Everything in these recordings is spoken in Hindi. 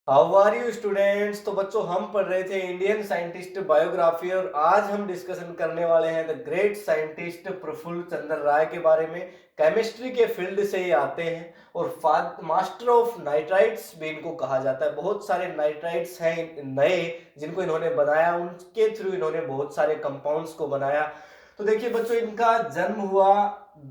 How are you students. तो बच्चों हम पढ़ रहे थे इंडियन साइंटिस्ट बायोग्राफी और आज हम डिस्कशन करने वाले हैं द ग्रेट साइंटिस्ट प्रफुल्ल चंद्र राय के बारे में। केमिस्ट्री के फील्ड से ये आते हैं और मास्टर ऑफ नाइट्राइट्स भी इनको कहा जाता है। बहुत सारे नाइट्राइट्स हैं नए जिनको इन्होंने बनाया, उनके थ्रू इन्होंने बहुत सारे कंपाउंड्स को बनाया। तो देखिए बच्चों, इनका जन्म हुआ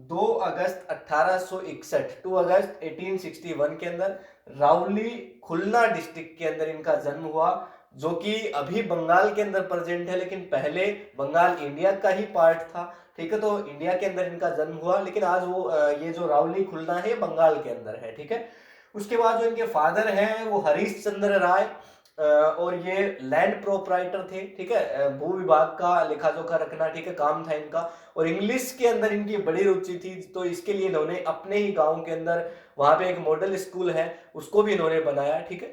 2 अगस्त 1861, 2 अगस्त 1861 के अंदर रावली खुलना डिस्ट्रिक्ट के अंदर इनका जन्म हुआ, जो कि अभी बंगाल के अंदर प्रेजेंट है, लेकिन पहले बंगाल इंडिया का ही पार्ट था। ठीक है, तो इंडिया के अंदर इनका जन्म हुआ, लेकिन आज वो ये जो रावली खुलना है बंगाल के अंदर है। ठीक है, उसके बाद जो इनके फादर हैं वो हरीश चंद्र राय, और ये लैंड प्रोपराइटर थे। ठीक है, भू विभाग का लेखा जोखा रखना, ठीक है, काम था इनका। और इंग्लिश के अंदर इनकी बड़ी रुचि थी, तो इसके लिए इन्होंने अपने ही गांव के अंदर वहां पे एक मॉडल स्कूल है उसको भी इन्होंने बनाया। ठीक है,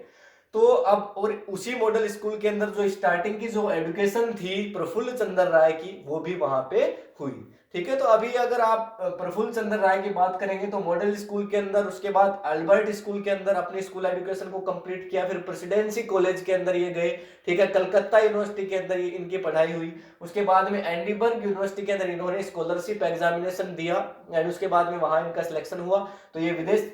तो अब और उसी मॉडल स्कूल के अंदर जो स्टार्टिंग की जो एजुकेशन थी प्रफुल्ल चंद्र राय की, वो भी वहां पे हुई। ठीक है, तो अभी अगर आप प्रफुल्ल चंद्र राय की बात करेंगे तो मॉडल स्कूल के अंदर, उसके बाद अल्बर्ट स्कूल के अंदर अपनी स्कूल एजुकेशन को कंप्लीट किया, फिर प्रेसिडेंसी कॉलेज के अंदर ये गए। ठीक है, कलकत्ता यूनिवर्सिटी के अंदर इनकी पढ़ाई हुई। उसके बाद में एडिनबर्ग यूनिवर्सिटी के अंदर इन्होंने स्कॉलरशिप एग्जामिनेशन दिया एंड उसके बाद में वहां इनका सिलेक्शन हुआ, तो ये विदेश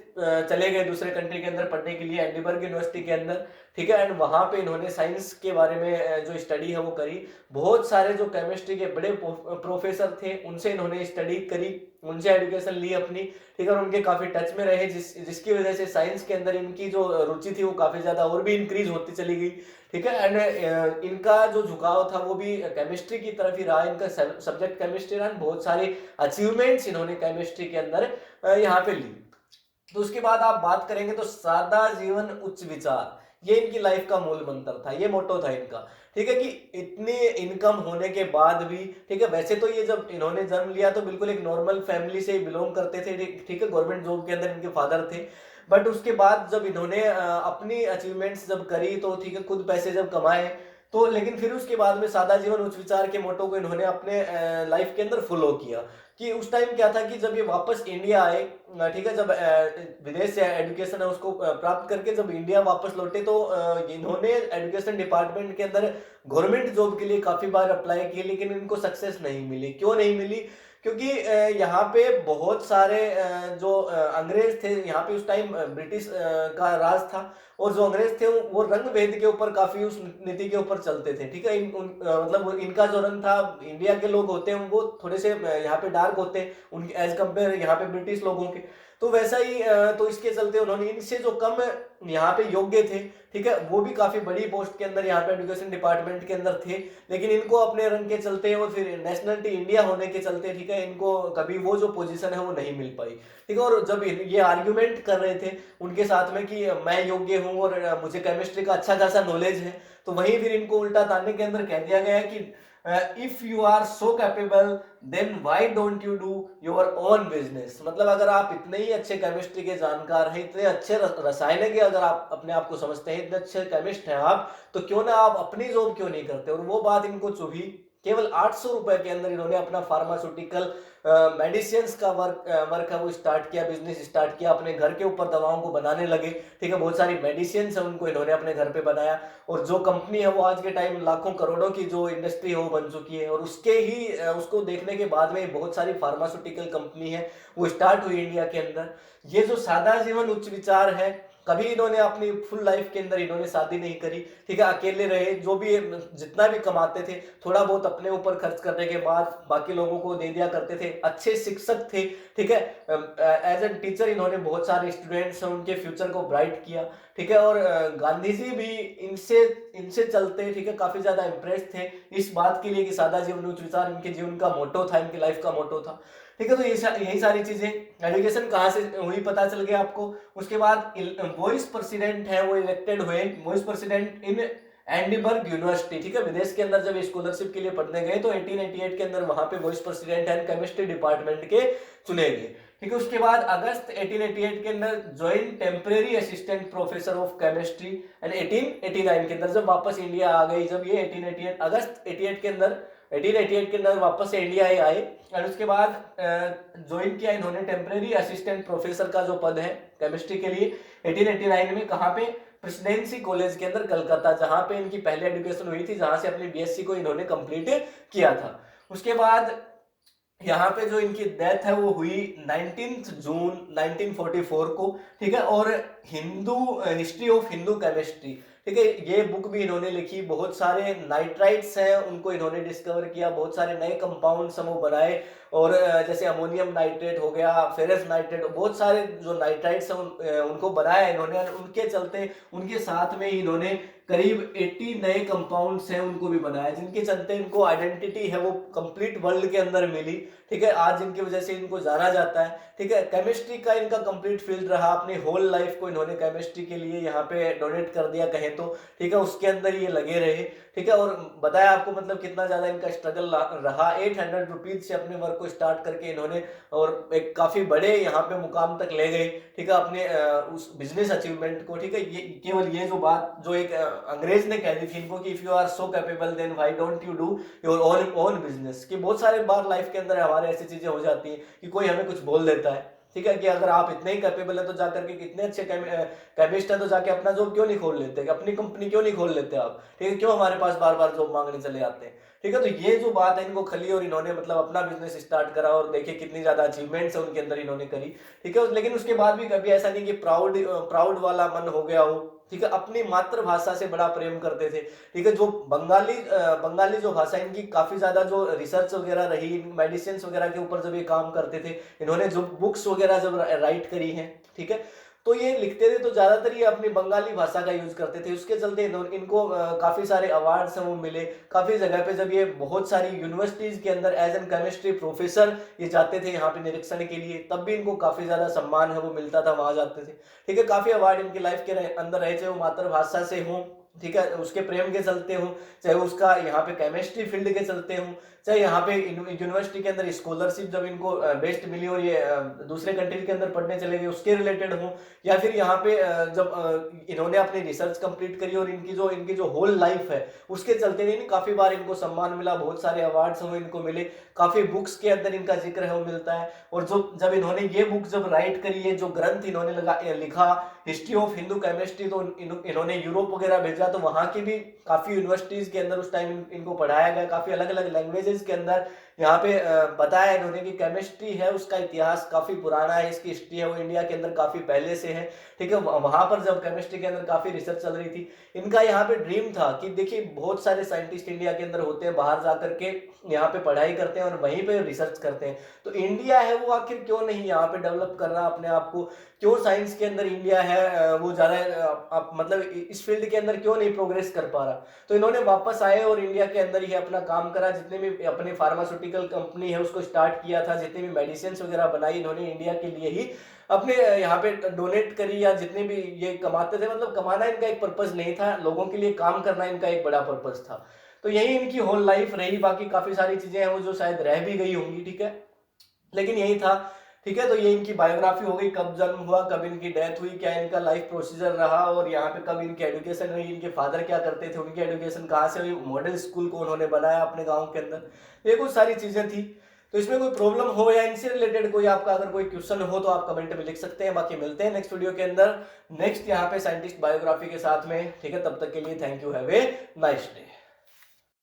चले गए दूसरे कंट्री के अंदर पढ़ने के लिए, एडिनबर्ग यूनिवर्सिटी के अंदर। ठीक है, एंड वहां पे इन्होंने साइंस के बारे में जो स्टडी है वो करी। बहुत सारे जो केमिस्ट्री के बड़े प्रोफेसर थे उनसे इन्होंने स्टडी करी, उनसे एजुकेशन ली अपनी। ठीक है, और उनके काफी टच में रहे, जिसकी वजह से साइंस के अंदर इनकी जो रुचि थी वो काफी ज्यादा और भी इंक्रीज होती चली गई। ठीक है, एंड इनका जो झुकाव था वो भी केमिस्ट्री की तरफ ही रहा। इनका सब्जेक्ट केमिस्ट्री रहा, बहुत सारे अचीवमेंट्स इन्होंने केमिस्ट्री के अंदर यहाँ पे ली। तो उसके बाद आप बात करेंगे तो सादा जीवन उच्च विचार, ये इनकी लाइफ का मूल मंत्र था, ये मोटो था इनका। ठीक है, कि इतनी इनकम होने के बाद भी, ठीक है, वैसे तो ये जब इन्होंने जन्म लिया तो बिल्कुल एक नॉर्मल फैमिली से बिलोंग करते थे। ठीक है, गवर्नमेंट जॉब के अंदर इनके फादर थे। बट उसके बाद जब इन्होंने अपनी अचीवमेंट्स जब करी, तो ठीक है, खुद पैसे जब कमाए, तो लेकिन फिर उसके बाद में सादा जीवन उच्च विचार के मोटो को इन्होंने अपने लाइफ के अंदर फॉलो किया। कि उस टाइम क्या था कि जब ये वापस इंडिया आए, ठीक है, जब विदेश से एजुकेशन है उसको प्राप्त करके जब इंडिया वापस लौटे, तो इन्होंने एजुकेशन डिपार्टमेंट के अंदर गवर्नमेंट जॉब के लिए काफी बार अप्लाई किए, लेकिन इनको सक्सेस नहीं मिली। क्यों नहीं मिली? क्योंकि यहाँ पे बहुत सारे जो अंग्रेज थे, यहाँ पे उस टाइम ब्रिटिश का राज था, और जो अंग्रेज थे वो रंग भेद के ऊपर काफी उस नीति के ऊपर चलते थे। ठीक है, मतलब इनका जो रंग था, इंडिया के लोग होते हैं वो थोड़े से यहाँ पे डार्क होते हैं उनके एज कंपेयर यहाँ पे ब्रिटिश लोगों के। तो वैसा ही तो इसके चलते उन्होंने इनसे जो कम यहाँ पे योग्य थे, ठीक है, वो भी काफी बड़ी पोस्ट के अंदर यहाँ पे एजुकेशन डिपार्टमेंट के अंदर थे, लेकिन इनको अपने रंग के चलते और फिर नेशनलिटी इंडिया होने के चलते, ठीक है, इनको कभी वो जो पोजीशन है वो नहीं मिल पाई। ठीक है, और जब ये आर्ग्यूमेंट कर रहे थे उनके साथ में कि मैं योग्य हूँ और मुझे केमिस्ट्री का अच्छा खासा नॉलेज है, तो वहीं फिर इनको उल्टा ताने के अंदर कह दिया गया है कि if you are so capable then why don't you do your own business. मतलब अगर आप इतने ही अच्छे केमिस्ट्री के जानकार हैं, इतने अच्छे रसायन के अगर आप अपने आप को समझते हैं, इतने अच्छे केमिस्ट हैं आप, तो क्यों ना आप अपनी जॉब क्यों नहीं करते। और वो बात इनको चुभी। केवल 800 रुपए के अंदर इन्होंने अपना फार्मास्यूटिकल मेडिसिन का वर्क है वो स्टार्ट किया, बिजनेस स्टार्ट किया, अपने घर के ऊपर दवाओं को बनाने लगे। ठीक है, बहुत सारी मेडिसिन है उनको इन्होंने अपने घर पे बनाया, और जो कंपनी है वो आज के टाइम लाखों करोड़ों की जो इंडस्ट्री है वो बन चुकी है। और उसके ही उसको देखने के बाद में बहुत सारी फार्मास्यूटिकल कंपनी है वो स्टार्ट हुई इंडिया के अंदर। ये जो सादा जीवन उच्च विचार है, कभी इन्होंने अपनी फुल लाइफ के अंदर इन्होंने शादी नहीं करी। ठीक है, अकेले रहे, जो भी जितना भी कमाते थे थोड़ा बहुत अपने ऊपर खर्च करने के बाद बाकी लोगों को दे दिया करते थे। अच्छे शिक्षक थे। ठीक है, एज एन टीचर इन्होंने बहुत सारे स्टूडेंट्स हैं उनके फ्यूचर को ब्राइट किया। ठीक है, और गांधी जी भी इनसे इनसे चलते, ठीक है, काफी ज्यादा इंप्रेस थे इस बात के लिए कि सादा जीवन उच्च विचार इनके जीवन का मोटो था, इनकी लाइफ का मोटो था। ठीक है, तो यही सारी चीजें। एजुकेशन कहाँ से हुई पता चल गया आपको। उसके बाद वाइस प्रेसिडेंट है वो इलेक्टेड हुए, vice president in Edinburgh university. ठीक है, विदेश के अंदर जब स्कॉलरशिप के लिए पढ़ने गए तो 1888 के अंदर वहां पे vice president and chemistry department के चुने गए। ठीक है, उसके बाद अगस्त 1888 के अंदर join temporary assistant professor of chemistry and 1889 के अंदर जब वापस इंडिया आ गई, जब ये 1888 अगस्त 88 के अंदर 1888 के अंदर वापस से इंडिया आए, और उसके बाद ज्वाइन किया इन्होंने टेम्परेरी असिस्टेंट प्रोफेसर का जो पद है केमिस्ट्री के लिए 1889 में। कहाँ पे? प्रेसिडेंसी कॉलेज के अंदर कलकत्ता, जहां पे इनकी पहली एजुकेशन हुई थी, जहां से अपनी बीएससी को इन्होंने कंप्लीट किया था। उसके बाद यहाँ पे जो इनकी डेथ है वो हुई 19 जून 1944 को, ठीक है। और Hindu history of Hindu chemistry, ठीक है, ये बुक भी इन्होंने लिखी। बहुत सारे नाइट्राइट्स हैं उनको इन्होंने डिस्कवर किया, बहुत सारे नए कंपाउंड्स हम वो बनाए, और जैसे अमोनियम नाइट्रेट हो गया, फेरस नाइट्रेट, बहुत सारे जो नाइट्राइट्स हैं उनको बनाया इन्होंने। और उनके चलते उनके साथ में इन्होंने करीब 80 नए कंपाउंड्स हैं उनको भी बनाया, जिनके चलते इनको आइडेंटिटी है वो कंप्लीट वर्ल्ड के अंदर मिली, ठीक है। आज इनकी वजह से इनको जाना जाता है, ठीक है। केमिस्ट्री का इनका कंप्लीट फील्ड रहा, अपनी होल लाइफ को इन्होंने केमिस्ट्री के लिए यहाँ पे डोनेट कर दिया कहें तो, ठीक है। उसके अंदर ये लगे रहे, ठीक है। और बताया आपको मतलब कितना ज्यादा इनका स्ट्रगल रहा। 800 रुपीज से अपने वर्क को स्टार्ट करके इन्होंने और एक काफी बड़े यहाँ पे मुकाम तक ले गए, ठीक है, अपने उस बिजनेस अचीवमेंट को, ठीक है। ये केवल ये जो बात जो एक अंग्रेज ने कह दी थी इनको कि if you are so capable then why don't you do your own business, कि बहुत सारे बार लाइफ के अंदर हमारे ऐसी चीजें हो जाती हैं कि कोई हमें कुछ बोल देता है, ठीक है, कि अगर आप इतने ही कैपेबल है तो जाकर के कितने अच्छे केमिस्ट है तो जाके अपना जॉब क्यों नहीं खोल लेते, अपनी कंपनी क्यों नहीं खोल लेते आप, ठीक है, क्यों हमारे पास बार बार जॉब मांगने चले आते हैं, ठीक है। तो ये जो बात है इनको खली और इन्होंने मतलब अपना बिजनेस स्टार्ट करा और देखिए कितनी ज्यादा अचीवमेंट्स है उनके अंदर इन्होंने करी, ठीक है। लेकिन उसके बाद भी कभी ऐसा नहीं कि प्राउड वाला मन हो गया हो, ठीक है। अपनी मातृभाषा से बड़ा प्रेम करते थे, ठीक है। जो बंगाली जो भाषा इनकी काफी ज्यादा जो रिसर्च वगैरह रही, मेडिसिन वगैरह के ऊपर जब ये काम करते थे, इन्होंने जो बुक्स वगैरह जब राइट करी हैं, ठीक है, तो ये लिखते थे तो ज्यादातर ये अपनी बंगाली भाषा का यूज करते थे। उसके चलते इनको काफी सारे अवार्ड्स हैं वो मिले काफी जगह पे। जब ये बहुत सारी यूनिवर्सिटीज के अंदर एज एन केमिस्ट्री प्रोफेसर ये जाते थे यहाँ पे निरीक्षण के लिए, तब भी इनको काफी ज्यादा सम्मान है वो मिलता था, वहां जाते थे, ठीक है। काफी अवार्ड इनकी लाइफ के अंदर रहे, चाहे वो मातृभाषा से हो, ठीक है, उसके प्रेम के चलते हो, चाहे उसका यहाँ पे केमिस्ट्री फील्ड के चलते हो, चाहे यहाँ पे यूनिवर्सिटी के अंदर स्कॉलरशिप जब इनको बेस्ट मिली और ये दूसरे कंट्री के अंदर पढ़ने चले गए उसके रिलेटेड हो, या फिर यहाँ पे जब इन्होंने अपनी रिसर्च कंप्लीट करी और इनकी जो होल लाइफ है उसके चलते नहीं काफी बार इनको सम्मान मिला, बहुत सारे अवार्ड्स हैं इनको मिले, काफी बुक्स के अंदर इनका जिक्र है वो मिलता है। और जो जब इन्होंने ये बुक जब राइट करी है, जो ग्रंथ इन्होंने लिखा हिस्ट्री ऑफ हिंदू केमिस्ट्री, तो इन्होंने यूरोप वगैरह भेजा, तो वहां की भी काफी यूनिवर्सिटीज के अंदर उस टाइम इनको पढ़ाया गया, काफी अलग अलग लैंग्वेजेस के अंदर यहाँ पे बताया इन्होंने कि केमिस्ट्री है उसका इतिहास काफी पुराना है, इसकी हिस्ट्री है वो इंडिया के अंदर काफी पहले से है, ठीक है। वहां पर जब केमिस्ट्री के अंदर काफी रिसर्च चल रही थी, इनका यहाँ पे ड्रीम था कि देखिए बहुत सारे साइंटिस्ट इंडिया के अंदर होते हैं, बाहर जाकर के यहाँ पे पढ़ाई करते हैं और वहीं पे रिसर्च करते हैं, तो इंडिया है वो आखिर क्यों नहीं यहाँ पे डेवलप कर रहा अपने आप को, क्यों साइंस के अंदर इंडिया है वो ज्यादा मतलब इस फील्ड के अंदर क्यों नहीं प्रोग्रेस कर पा रहा। तो इन्होंने वापस आए और इंडिया के अंदर ही अपना काम करा, जितने भी अपने फार्मास्यूटिकल कंपनी है उसको स्टार्ट किया था, जितने भी मेडिसिन वगैरह बनाई इन्होंने इंडिया के लिए ही अपने यहाँ पे डोनेट करी, या जितने भी ये कमाते थे, मतलब कमाना इनका एक पर्पस नहीं था, लोगों के लिए काम करना इनका एक बड़ा पर्पस था। तो यही इनकी होल लाइफ रही, बाकी काफी सारी चीजें हैं वो जो शायद रह भी गई होंगी, ठीक है, लेकिन यही था, ठीक है। तो ये इनकी बायोग्राफी हो गई, कब जन्म हुआ, कब इनकी डेथ हुई, क्या इनका लाइफ प्रोसीजर रहा, और यहाँ पे कब इनकी एजुकेशन रही, इनके फादर क्या करते थे, उनकी एजुकेशन कहाँ से हुई, मॉडल स्कूल को उन्होंने बनाया अपने गाँव के अंदर, ये कुछ सारी चीजें थी। तो इसमें कोई प्रॉब्लम हो या इनसे रिलेटेड कोई आपका अगर कोई क्वेश्चन हो तो आप कमेंट में लिख सकते हैं। बाकी मिलते हैं नेक्स्ट वीडियो के अंदर नेक्स्ट यहाँ पे साइंटिस्ट बायोग्राफी के साथ में, ठीक है। तब तक के लिए thank you, have a nice day.